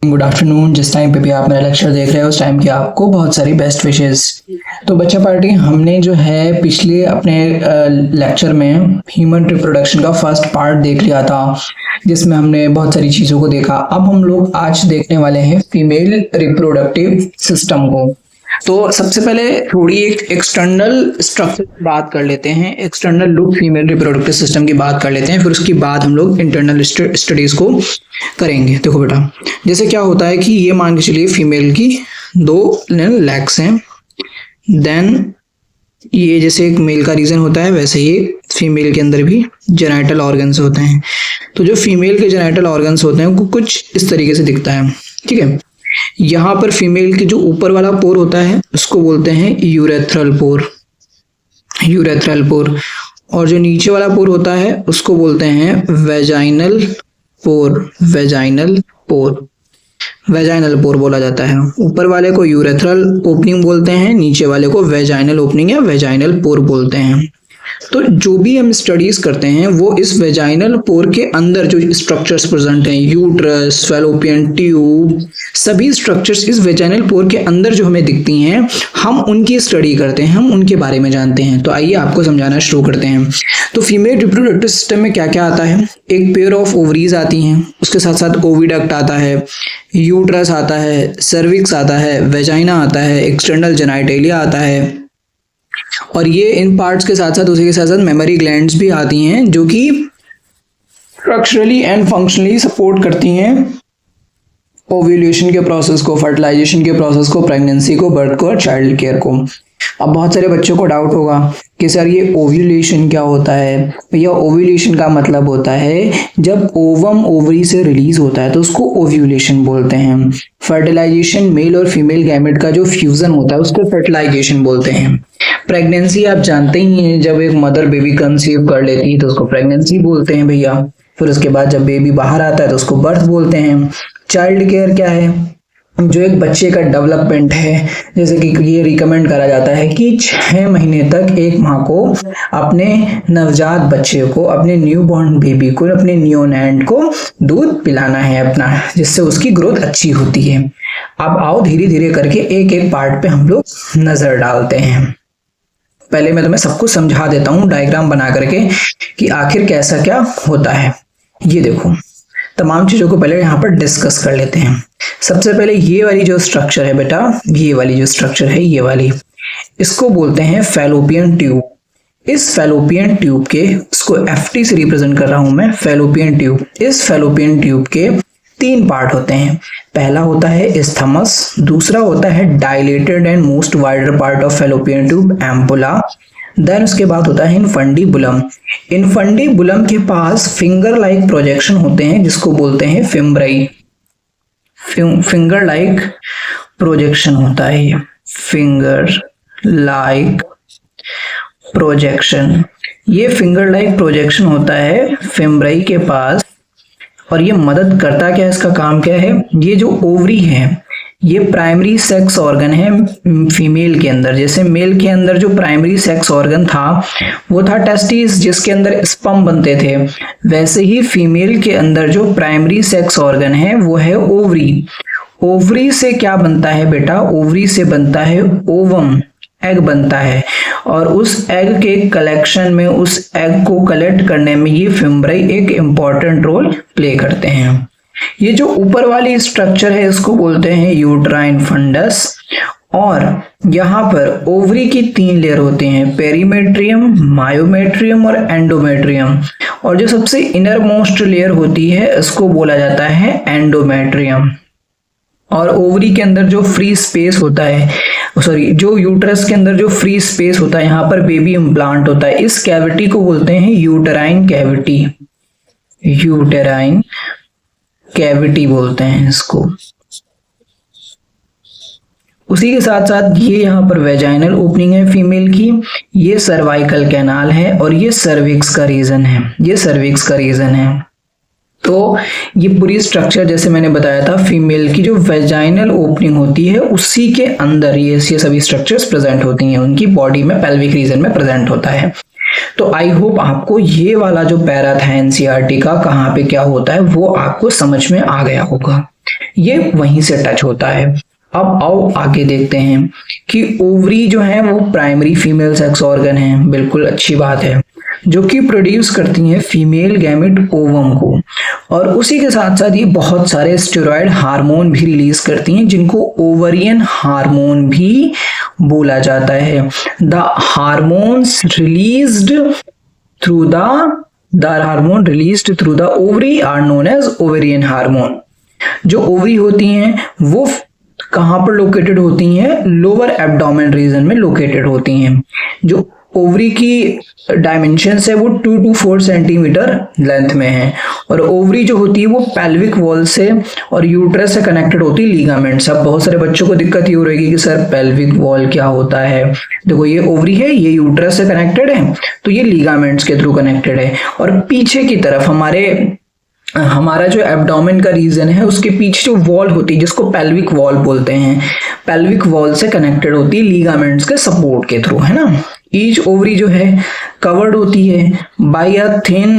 Good afternoon. जिस time पे भी आप मेरा लेक्चर देख रहे हो उस टाइम की आपको बहुत सारी बेस्ट विशेस। तो बच्चा पार्टी, हमने जो है पिछले अपने लेक्चर में ह्यूमन रिप्रोडक्शन का फर्स्ट पार्ट देख लिया था, जिसमें हमने बहुत सारी चीज़ों को देखा। अब हम लोग आज देखने वाले हैं फीमेल रिप्रोडक्टिव सिस्टम को। तो सबसे पहले थोड़ी एक एक्सटर्नल स्ट्रक्चर की बात कर लेते हैं, external look female reproductive system की बात कर लेते हैं, फिर उसके बाद हम लोग इंटरनल स्टडीज को करेंगे। देखो बेटा, जैसे क्या होता है कि ये मान के चलिए फीमेल की 2 लेग्स हैं, देन ये जैसे एक मेल का रीजन होता है वैसे ही फीमेल के अंदर भी जेनाइटल ऑर्गन्स होते हैं। तो जो फीमेल के जेनाइटल ऑर्गन्स होते हैं वो कुछ इस तरीके से दिखता है, ठीक है। यहाँ पर फीमेल के जो ऊपर वाला पोर होता है उसको बोलते हैं यूरेथ्रल पोर, यूरेथ्रल पोर, और जो नीचे वाला पोर होता है उसको बोलते हैं वेजाइनल पोर, वेजाइनल पोर, वेजाइनल पोर बोला जाता है। ऊपर वाले को यूरेथ्रल ओपनिंग बोलते हैं, नीचे वाले को वेजाइनल ओपनिंग या वेजाइनल पोर बोलते हैं। तो जो भी हम स्टडीज करते हैं वो इस वेजाइनल पोर के अंदर जो स्ट्रक्चर्स प्रेजेंट हैं, यूट्रस, फैलोपियन ट्यूब, सभी स्ट्रक्चर्स इस वेजाइनल पोर के अंदर जो हमें दिखती हैं, हम उनकी स्टडी करते हैं, हम उनके बारे में जानते हैं। तो आइए आपको समझाना शुरू करते हैं। तो फीमेल रिप्रोडक्टिव सिस्टम में क्या क्या आता है? एक पेयर ऑफ ओवरीज आती हैं, उसके साथ साथ ओविडक्ट आता है, यूट्रस आता है, सर्विक्स आता है, वेजाइना आता है, एक्सटर्नल जेनाइटेलिया आता है, और ये इन पार्ट्स के साथ साथ उसी के साथ साथ मेमोरी ग्लैंड्स भी आती हैं जो कि स्ट्रक्चरली एंड फंक्शनली सपोर्ट करती हैं ओव्यूलेशन के प्रोसेस को, फर्टिलाइजेशन के प्रोसेस को, प्रेगनेंसी को, बर्थ को और चाइल्ड केयर को। अब बहुत सारे बच्चों को डाउट होगा कि सर ये ओव्यूलेशन क्या होता है? भैया ओव्यूलेशन का मतलब होता है जब ओवम ओवरी से रिलीज होता है तो उसको ओव्यूलेशन बोलते हैं। फर्टिलाइजेशन मेल और फीमेल गैमेट का जो फ्यूजन होता है उसको फर्टिलाइजेशन बोलते हैं। प्रेगनेंसी आप जानते ही हैं, जब एक मदर बेबी कंसीव कर लेती है तो उसको प्रेगनेंसी बोलते हैं भैया। फिर उसके बाद जब बेबी बाहर आता है तो उसको बर्थ बोलते हैं। चाइल्ड केयर क्या है? जो एक बच्चे का डेवलपमेंट है, जैसे कि ये रिकमेंड करा जाता है कि 6 महीने तक एक माँ को अपने नवजात बच्चे को, अपने न्यू बॉर्न बेबी को, अपने न्यूनेंट को दूध पिलाना है अपना, जिससे उसकी ग्रोथ अच्छी होती है। अब आओ धीरे धीरे करके एक एक पार्ट पे हम लोग नजर डालते हैं। पहले मैं तुम्हें सब कुछ समझा देता हूँ डायग्राम बना करके कि आखिर कैसा क्या होता है। ये देखो, तमाम चीजों को पहले यहाँ पर डिस्कस कर लेते हैं। सबसे पहले ये वाली जो स्ट्रक्चर है बेटा, ये वाली जो स्ट्रक्चर है, ये वाली, इसको बोलते हैं फैलोपियन ट्यूब। इस फैलोपियन ट्यूब के, इसको एफटी से रिप्रेजेंट कर रहा हूं मैं, फैलोपियन ट्यूब। इस फैलोपियन ट्यूब के 3 पार्ट होते हैं। पहला होता है इस्थमस, दूसरा होता है dilated and most wider part of fallopian tube, ampulla, then उसके बाद होता है इनफंडीबुलम। इनफंडीबुलम के पास फिंगर लाइक प्रोजेक्शन होते हैं जिसको बोलते हैं फिम्ब्राई। फिंगर लाइक प्रोजेक्शन होता है ये, फिंगर लाइक प्रोजेक्शन। ये फिंगर लाइक प्रोजेक्शन होता है फिम्ब्राई के पास, और ये मदद करता क्या है, इसका काम क्या है? ये जो ओवरी है ये प्राइमरी सेक्स ऑर्गन है फीमेल के अंदर। जैसे मेल के अंदर जो प्राइमरी सेक्स ऑर्गन था वो था टेस्टिस, जिसके अंदर स्पर्म बनते थे, वैसे ही फीमेल के अंदर जो प्राइमरी सेक्स ऑर्गन है वो है ओवरी। ओवरी से क्या बनता है बेटा? ओवरी से बनता है ओवम, एग बनता है, और उस एग के कलेक्शन में, उस एग को कलेक्ट करने में ये फिम्ब्राई एक इम्पॉर्टेंट रोल प्ले करते हैं। ये जो ऊपर वाली स्ट्रक्चर है इसको बोलते हैं यूट्राइन फंडस, और यहाँ पर ओवरी की 3 लेयर होते हैं, पेरीमेट्रियम, मायोमेट्रियम और एंडोमेट्रियम, और जो सबसे इनर मोस्ट लेयर होती है इसको बोला जाता है एंडोमेट्रियम। और ओवरी के अंदर जो फ्री स्पेस होता है, जो यूट्रस के अंदर जो फ्री स्पेस होता है, यहाँ पर बेबी इम्प्लांट होता है, इस कैविटी को बोलते हैं यूटेराइन कैविटी, यूटेराइन कैविटी बोलते हैं इसको। उसी के साथ साथ ये यहाँ पर वेजाइनल ओपनिंग है फीमेल की, ये सर्वाइकल कैनाल है, और ये सर्विक्स का रीजन है, ये सर्विक्स का रीजन है। तो ये पूरी स्ट्रक्चर जैसे मैंने बताया था, फीमेल की जो वेजाइनल ओपनिंग होती है उसी के अंदर ये सभी स्ट्रक्चर्स प्रेजेंट होती हैं, उनकी बॉडी में पेल्विक रीजन में प्रेजेंट होता है। तो आई होप आपको ये वाला जो पैरा था एनसीईआरटी का, कहाँ पे क्या होता है, वो आपको समझ में आ गया होगा। ये वहीं से टच होता है। अब आओ आगे देखते हैं कि ओवरी जो है वो प्राइमरी फीमेल सेक्स ऑर्गन है, बिल्कुल अच्छी बात है, जो कि प्रोड्यूस करती हैं फीमेल गैमेट ओवम को, और उसी के साथ साथ ये बहुत सारे स्टेरॉयड हार्मोन भी रिलीज करती हैं जिनको ओवरियन हार्मोन भी बोला जाता है। The hormones released through the hormone released through the ovary are known as ovarian hormone. जो ओवरी होती हैं वो कहाँ पर लोकेटेड होती हैं? लोअर एब्डोमेन रीजन में लोकेटेड होती हैं। जो ओवरी की डायमेंशंस है वो 2 to 4 सेंटीमीटर लेंथ में है, और ओवरी जो होती है वो पेल्विक वॉल से और यूट्रस से कनेक्टेड होती है लिगामेंट। अब बहुत सारे बच्चों को दिक्कत ये हो रही है कि सर पेल्विक वॉल क्या होता है? देखो ये ओवरी है, ये यूट्रस से कनेक्टेड है, तो ये लिगामेंट्स के थ्रू कनेक्टेड है, और पीछे की तरफ हमारा जो एब्डोमेन का रीजन है उसके पीछे जो वॉल होती है जिसको पेल्विक वॉल बोलते हैं, पेल्विक वॉल से कनेक्टेड होती है लिगामेंट्स के सपोर्ट के थ्रू, है ना। ईच ओवरी जो है कवर्ड होती है by a thin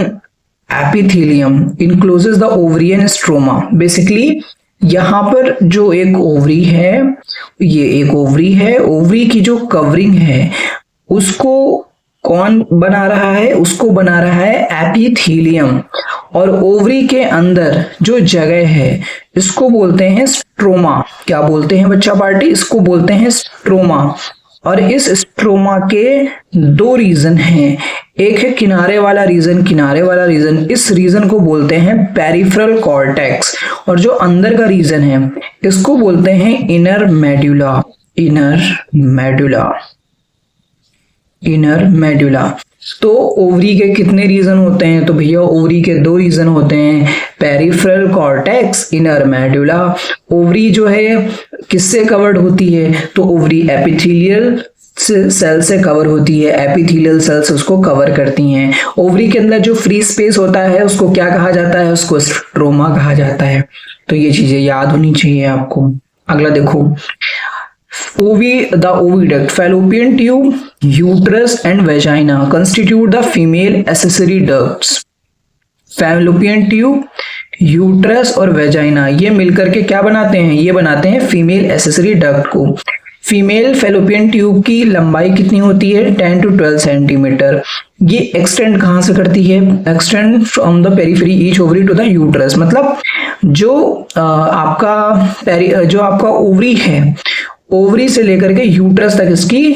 epithelium encloses the ovarian stroma. Basically यहाँ पर जो एक ओवरी है, ये एक ओवरी है, ओवरी की जो कवरिंग है उसको कौन बना रहा है? उसको बना रहा है एपिथेलियम, और ओवरी के अंदर जो जगह है इसको बोलते हैं स्ट्रोमा। क्या बोलते हैं बच्चा पार्टी? इसको बोलते हैं स्ट्रोमा। और इस स्ट्रोमा के 2 रीजन हैं, एक है किनारे वाला रीजन, इस रीजन को बोलते हैं पेरिफेरल कॉर्टेक्स, और जो अंदर का रीजन है इसको बोलते हैं इनर मेडुला। तो ओवरी के कितने रीजन होते हैं? तो भैया ओवरी के 2 रीजन होते हैं, peripheral cortex, inner medulla. Ovary जो है किससे कवर्ड होती है? तो ओवरी एपिथेलियल सेल से कवर होती है, एपिथेलियल सेल्स उसको कवर करती हैं। ओवरी के अंदर जो फ्री स्पेस होता है उसको क्या कहा जाता है? उसको स्ट्रोमा कहा जाता है। तो ये चीजें याद होनी चाहिए आपको। अगला देखो, the oviduct, fallopian tube, uterus and vagina constitute the female accessory ducts। fallopian tube, uterus और वेजाइना ये मिलकर के क्या बनाते हैं? ये बनाते हैं फीमेल एसेसरी डक्ट को। फीमेल फेलोपियन ट्यूब की लंबाई कितनी होती है? 10 to 12 सेंटीमीटर। ये एक्सटेंड कहाँ से करती है? Extend from the periphery each ovary to the uterus. मतलब जो आपका ओवरी है, ओवरी से लेकर के यूट्रस तक इसकी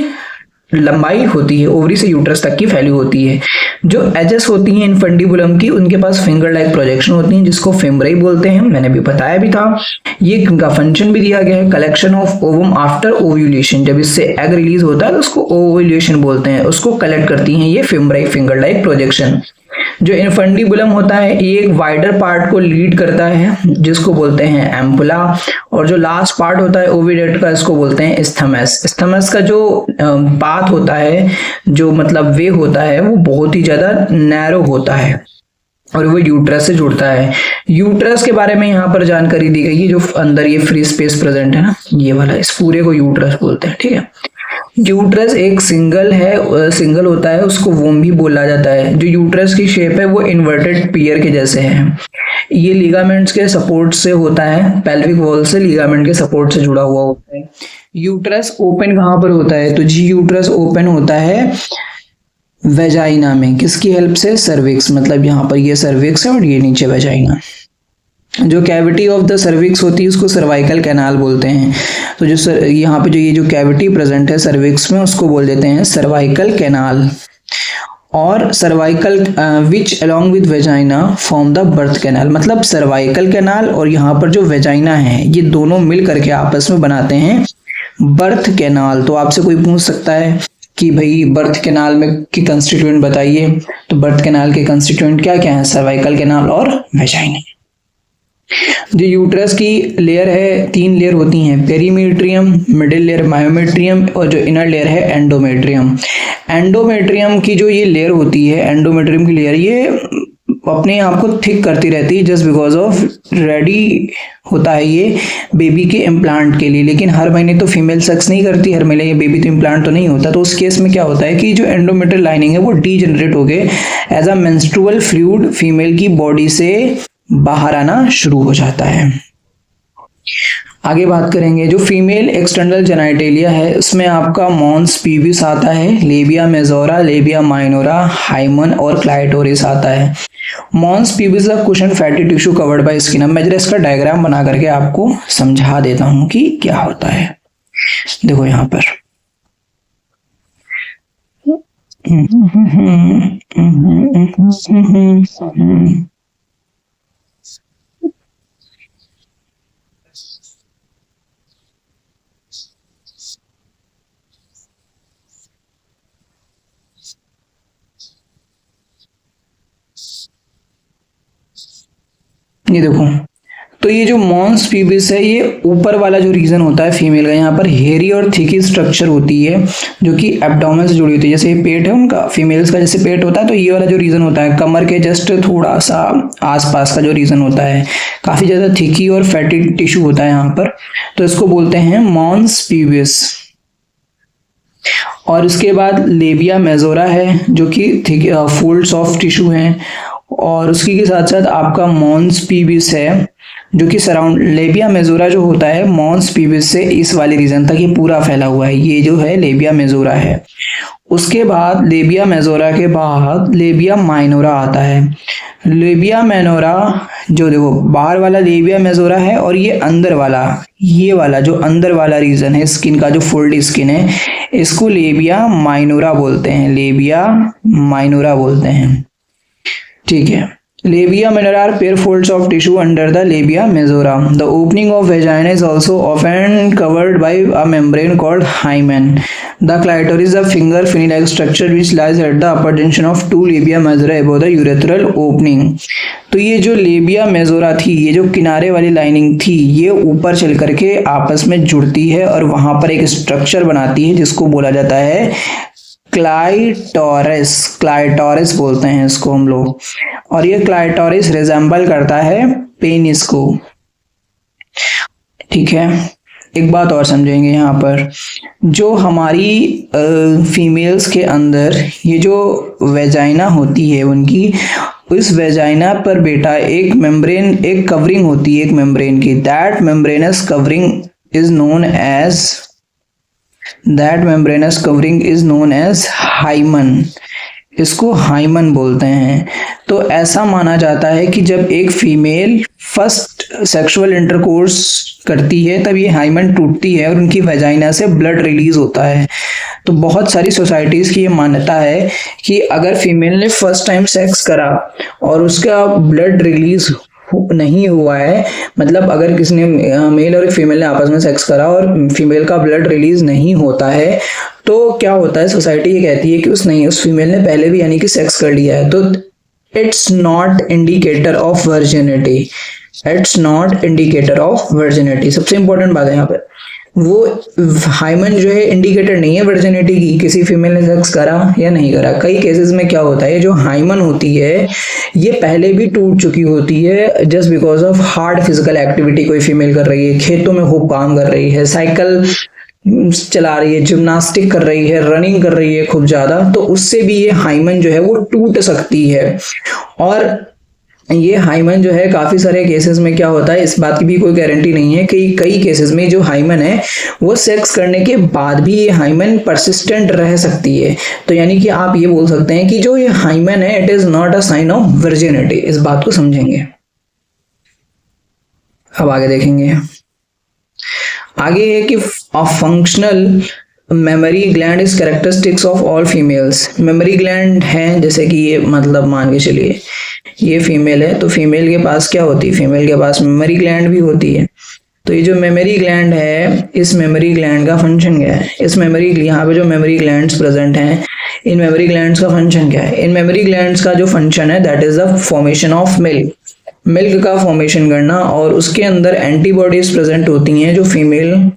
लंबाई होती है, ओवरी से यूट्रस तक की फैली होती है। जो एजेस होती हैं इनफंडिबुलम की, उनके पास फिंगर लाइक प्रोजेक्शन होती हैं जिसको फेमराई बोलते हैं, मैंने भी बताया भी था। ये इनका फंक्शन भी दिया गया है, collection of ovum after ovulation. जब इससे एग रिलीज होता है तो उसको ओव्यूलेशन बोलते हैं, उसको कलेक्ट करती हैं ये फेमराई फिंगर लाइक प्रोजेक्शन। जो इनफंडिबुलम होता है ये एक वाइडर पार्ट को लीड करता है जिसको बोलते हैं एम्पुला, और जो लास्ट पार्ट होता है ओविडक्ट का इसको बोलते हैं इस्थमस। इस्थमस का जो पाथ होता है, जो मतलब वे होता है, वो बहुत ही ज्यादा नैरो होता है और वो यूट्रस से जुड़ता है। यूट्रस के बारे में यहाँ पर जानकारी दी गई है, जो अंदर ये फ्री स्पेस प्रेजेंट है ना, ये वाला, इस पूरे को यूट्रस बोलते हैं, ठीक है। यूट्रस एक सिंगल होता है, उसको वोम भी बोला जाता है। जो यूट्रस की शेप है वो इन्वर्टेड पियर के जैसे है। ये लिगामेंट्स के सपोर्ट से होता है, पेल्विक वॉल से लिगामेंट के सपोर्ट से जुड़ा हुआ होता है। यूट्रस ओपन कहाँ पर होता है? तो जी यूट्रस ओपन होता है वेजाइना में। किसकी हेल्प से? सर्विक्स। मतलब यहाँ पर ये सर्विक्स है और ये नीचे वेजाइना। जो कैविटी ऑफ द सर्विक्स होती है उसको सर्वाइकल कैनाल बोलते हैं। तो जो यहाँ पे जो ये जो कैविटी प्रेजेंट है सर्विक्स में, उसको बोल देते हैं सर्वाइकल कैनाल। और cervical which along with vagina form the birth canal. मतलब सर्वाइकल कैनाल और यहाँ पर जो वेजाइना है ये दोनों मिल करके आपस में बनाते हैं बर्थ कैनाल। तो आपसे कोई पूछ सकता है कि भाई बर्थ कैनाल में की कंस्टिट्यूएंट बताइए, तो बर्थ कैनाल के कंस्टिट्यूएंट क्या क्या है? सर्वाइकल कैनाल और वेजाइना। जो यूट्रस की लेयर है, 3 लेयर होती हैं, पेरीमेट्रियम, मिडिल लेयर मायोमेट्रियम, और जो इनर लेयर है एंडोमेट्रियम। एंडोमेट्रियम की जो ये लेयर होती है, एंडोमेट्रियम की लेयर, ये अपने आप को थिक करती रहती है जस्ट बिकॉज ऑफ रेडी होता है ये बेबी के इम्प्लांट के लिए। लेकिन हर महीने तो फीमेल सेक्स नहीं करती, हर महीने ये बेबी तो इम्प्लांट तो नहीं होता। तो उस केस में क्या होता है कि जो एंडोमेट्रियल लाइनिंग है वो डीजनरेट हो गए as a menstrual fluid female की बॉडी से बाहर आना शुरू हो जाता है। आगे बात करेंगे जो फीमेल एक्सटर्नल जेनाइटेलिया है उसमें आपका मॉन्स पीविस आता है, labia majora, labia minora, hymen और क्लाइटोरिस आता है। मॉन्स पीविस का cushion fatty tissue covered by skin. अब मैं जरा इसका डायग्राम बना करके आपको समझा देता हूं कि क्या होता है। देखो यहाँ पर ये देखो, तो ये जो मॉन्स पीविस है ये ऊपर वाला जो रीजन होता है फीमेल का, यहाँ पर हेरी और थिकी स्ट्रक्चर होती है जो कि एब्डोमेन से जुड़ी होती है। जैसे ये पेट है उनका, फीमेल्स का जैसे पेट होता है, तो ये वाला जो रीजन होता है कमर के जस्ट थोड़ा सा आसपास का जो रीजन होता है, काफी ज्यादा थिकी और फैटी टिश्यू होता है यहाँ पर, तो इसको बोलते हैं मॉन्स पीविस। और इसके बाद लेबिया मेजोरा है जो कि थिक फोल्ड्स ऑफ टिश्यू हैं, और उसकी के साथ साथ आपका मॉन्स पीविस है जो कि सराउंड, लेबिया मेजोरा जो होता है मॉन्स पीविस से इस वाले रीजन तक ये पूरा फैला हुआ है, ये जो है लेबिया मेजोरा है। उसके बाद लेबिया मेजोरा के बाद लेबिया माइनोरा आता है। लेबिया माइनोरा जो देखो बाहर वाला लेबिया मेजोरा है, और ये अंदर वाला, ये वाला जो अंदर वाला रीजन है स्किन का, जो फोल्ड स्किन है, इसको लेबिया माइनोरा बोलते हैं, लेबिया माइनोरा बोलते हैं। ठीक है, labia minora are pair folds of tissue under the labia majora. The opening of vagina is also often covered by a membrane called hymen. The clitoris is a finger fin-like structure which lies at the upper junction of two labia majora above the urethral opening. तो ये जो labia majora थी, ये जो किनारे वाली lining थी, ये ऊपर चल करके आपस में जुड़ती है और वहां पर एक स्ट्रक्चर बनाती है जिसको बोला जाता है क्लाइटोरिस। क्लाइटोरिस बोलते हैं इसको हम लोग, और ये क्लाइटोरिस रिजेंबल करता है पेनिस को। ठीक है, एक बात और समझेंगे यहाँ पर, जो हमारी फीमेल्स के अंदर ये जो वेजाइना होती है उनकी, उस वेजाइना पर बेटा एक मेम्ब्रेन, एक कवरिंग होती है एक मेम्ब्रेन की, that membranous covering is known as, that membranous covering is known as hymen। इसको हाइमन बोलते हैं। तो ऐसा माना जाता है कि जब एक फीमेल फर्स्ट सेक्सुअल इंटरकोर्स करती है तब ये हाइमन टूटती है और उनकी वेजाइना से ब्लड रिलीज होता है। तो बहुत सारी सोसाइटीज की ये मान्यता है कि अगर फीमेल ने फर्स्ट टाइम सेक्स करा और उसका ब्लड रिलीज नहीं हुआ है, मतलब अगर किसी ने मेल और फीमेल ने आपस में सेक्स करा और फीमेल का ब्लड रिलीज नहीं होता है, तो क्या होता है, सोसाइटी ये कहती है कि उस फीमेल ने पहले भी यानी कि सेक्स कर लिया है, तो it's not indicator of virginity. It's not indicator of virginity, सबसे इंपॉर्टेंट बात है यहाँ पे, वो हाइमन जो है इंडिकेटर नहीं है वर्जिनिटी की, किसी फीमेल ने सेक्स करा या नहीं करा। कई केसेस में क्या होता है, जो हाइमन होती है ये पहले भी टूट चुकी होती है just because of hard physical activity कोई फीमेल कर रही है, खेतों में खूब काम कर रही है, साइकिल चला रही है, जिम्नास्टिक कर रही है, रनिंग कर रही है खूब ज्यादा, तो उससे भी ये हाइमन जो है वो टूट सकती है। और ये हाइमन जो है काफी सारे केसेस में क्या होता है, इस बात की भी कोई गारंटी नहीं है कि कई केसेस में जो हाइमन है वो सेक्स करने के बाद भी ये हाइमन परसिस्टेंट रह सकती है। तो यानी कि आप ये बोल सकते हैं कि जो ये हाइमन है it is not a sign of virginity. इस बात को समझेंगे। अब आगे देखेंगे, आगे है कि functional mammary gland is characteristics of all females. Memory gland है, जैसे कि ये मतलब मान के चलिए ये फीमेल है, तो फीमेल के पास क्या होती है, फीमेल के पास मेमोरी ग्लैंड भी होती है। तो ये जो मेमोरी ग्लैंड है, इस मेमोरी ग्लैंड का फंक्शन क्या है, इस मेमोरी, यहाँ पे जो मेमोरी ग्लैंड्स प्रेजेंट हैं, इन मेमोरी ग्लैंड्स का फंक्शन क्या है, इन मेमोरी ग्लैंड्स का जो फंक्शन है that is the formation of milk, milk का फॉर्मेशन करना, और उसके अंदर एंटीबॉडीज प्रेजेंट होती हैं। जो फीमेल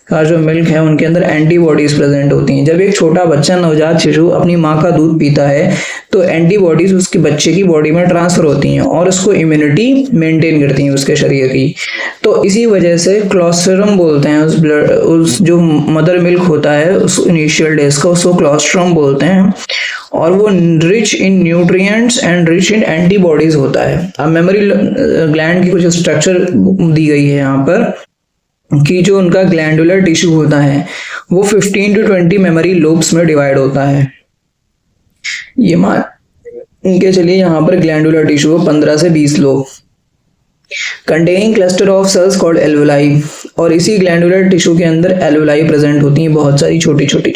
का जो मिल्क है उनके अंदर एंटीबॉडीज प्रेजेंट होती हैं। जब एक छोटा बच्चा, नवजात शिशु अपनी माँ का दूध पीता है तो एंटीबॉडीज उसके बच्चे की बॉडी में ट्रांसफर होती हैं और उसको इम्यूनिटी मेंटेन करती हैं उसके शरीर की। तो इसी वजह से क्लोस्ट्रम बोलते हैं उस जो मदर मिल्क होता है उस इनिशियल डेज का, उसको क्लोस्ट्रम बोलते हैं। और वो rich in nutrients and rich in antibodies होता है। अब मेमोरी ग्लैंड की कुछ स्ट्रक्चर दी गई है यहाँ पर कि जो उनका ग्लैंडुलर टिश्यू होता है वो 15 to 20 मेमोरी लोब्स में डिवाइड होता है। ये मान इनके चलिए यहाँ पर ग्लैंडुलर टिश्यू 15 से 20 lobe containing cluster of cells called alveoli, और इसी ग्लैंडुलर टिश्यू के अंदर एल्वुलाई प्रेजेंट होती हैं, बहुत सारी छोटी छोटी।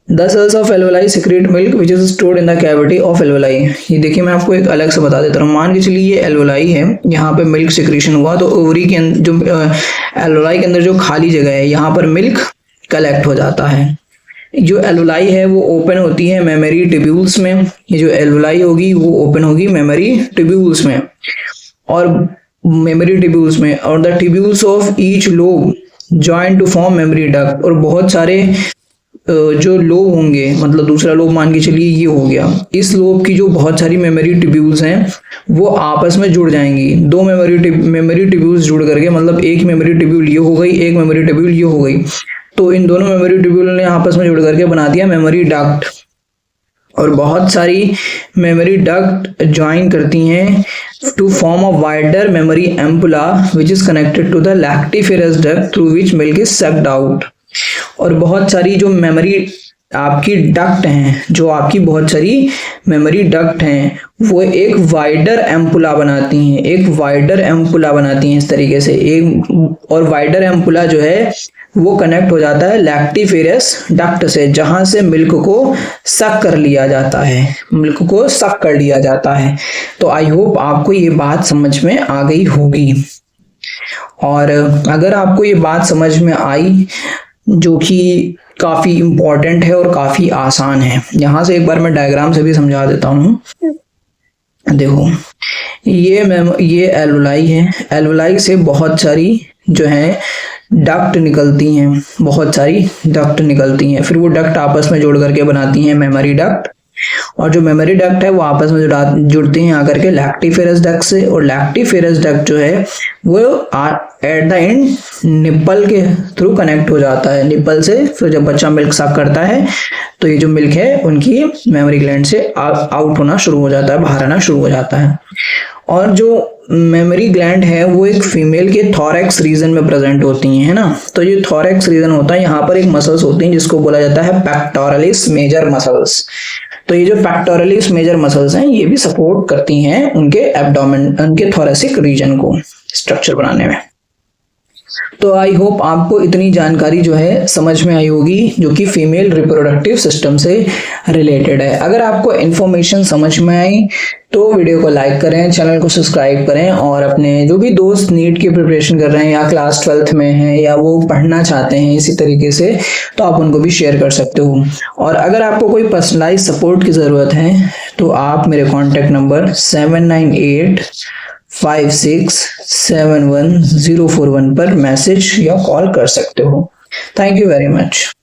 The cells of alveoli secrete milk which is stored in the cavity of alveoli। ये देखिए मैं आपको एक अलग से बता देता हूँ। मान के चलिए ये एल्वुलाई है, यहाँ पे मिल्क सिक्रीशन हुआ तो ओवरी के अंदर जो एल्वुलाई के अंदर जो खाली जगह है यहाँ पर मिल्क कलेक्ट हो जाता है। जो एल्वुलाई है वो ओपन होती है मेमोरी ट्यूब्यूल्स में। ये जो एल्वुलाई होगी वो ओपन होगी मेमोरी ट्यूब्यूल्स में, और मेमोरी ट्यूब्यूल्स में, और the tubules of each lobe join to form mammary duct. और बहुत सारे जो लोब होंगे, मतलब दूसरा लोब मान के चलिए ये हो गया, इस लोब की जो बहुत सारी मेमोरी ट्यूब्यूल्स हैं वो आपस में जुड़ जाएंगी। दो मेमोरी ट्यूब्यूल्स जुड़ करके, मतलब एक मेमोरी ट्यूब्यूल ये हो गई, एक मेमोरी ट्यूब्यूल ये हो गई, तो इन दोनों मेमोरी ट्यूब्यूल ने आपस में जुड़ करके बना दिया मेमोरी डक्ट। और बहुत सारी मेमोरी डक्ट ज्वाइन करती हैं to form a wider mammary ampulla which is connected to the lactiferous duct through which milk is sucked out. और बहुत सारी जो मेमोरी आपकी डक्ट हैं, जो आपकी बहुत सारी मेमोरी डक्ट हैं, वो एक वाइडर एम्पुला बनाती हैं, एक वाइडर एम्पुला बनाती हैं इस तरीके से एक। और वाइडर एम्पुला जो है वो कनेक्ट हो जाता है लैक्टिफेरस डक्ट से, जहां से मिल्क को सक कर लिया जाता है, मिल्क को सक कर लिया जाता है। तो आई होप आपको ये बात समझ में आ गई होगी। और अगर आपको ये बात समझ में आई, जो कि काफी इंपॉर्टेंट है और काफी आसान है, यहाँ से एक बार मैं डायग्राम से भी समझा देता हूँ। देखो ये एल्वुलाई है, एल्वुलाई से बहुत सारी जो है डक्ट निकलती हैं, बहुत सारी डक्ट निकलती हैं, फिर वो डक्ट आपस में जोड़ करके बनाती हैं मेमोरी डक्ट। और जो मेमोरी डक्ट है वो आपस में जुड़ती हैं आकर के लैक्टिफेरस डक्ट से, और लैक्टिफेरस डक्ट जो है वो एट द एंड निप्पल के थ्रू कनेक्ट हो जाता है, निप्पल से। फिर जब बच्चा मिल्क सक करता है तो ये जो मिल्क है उनकी मेमोरी ग्लैंड से आउट होना शुरू हो जाता है, बाहर आना शुरू हो जाता है। और जो मेमोरी ग्लैंड है वो एक फीमेल के थोरैक्स रीजन में प्रेजेंट होती हैं, है ना। तो ये थोरैक्स रीजन होता है, यहाँ पर एक मसल्स होती हैं जिसको बोला जाता है पेक्टोरलिस मेजर मसल्स। तो ये जो पेक्टोरलिस मेजर मसल्स हैं ये भी सपोर्ट करती हैं उनके एब्डोमेन, उनके थोरेसिक रीजन को स्ट्रक्चर बनाने में। तो आई होप आपको इतनी जानकारी जो है समझ में आई होगी, जो कि फीमेल रिप्रोडक्टिव सिस्टम से रिलेटेड है। अगर आपको इन्फॉर्मेशन समझ में आई तो वीडियो को लाइक करें, चैनल को सब्सक्राइब करें, और अपने जो भी दोस्त नीट की प्रिपरेशन कर रहे हैं या क्लास 12th में हैं या वो पढ़ना चाहते हैं इसी तरीके से, तो आप उनको भी शेयर कर सकते हो। और अगर आपको कोई पर्सनलाइज सपोर्ट की ज़रूरत है तो आप मेरे कॉन्टैक्ट नंबर 7985671041 पर मैसेज या कॉल कर सकते हो। Thank you very much.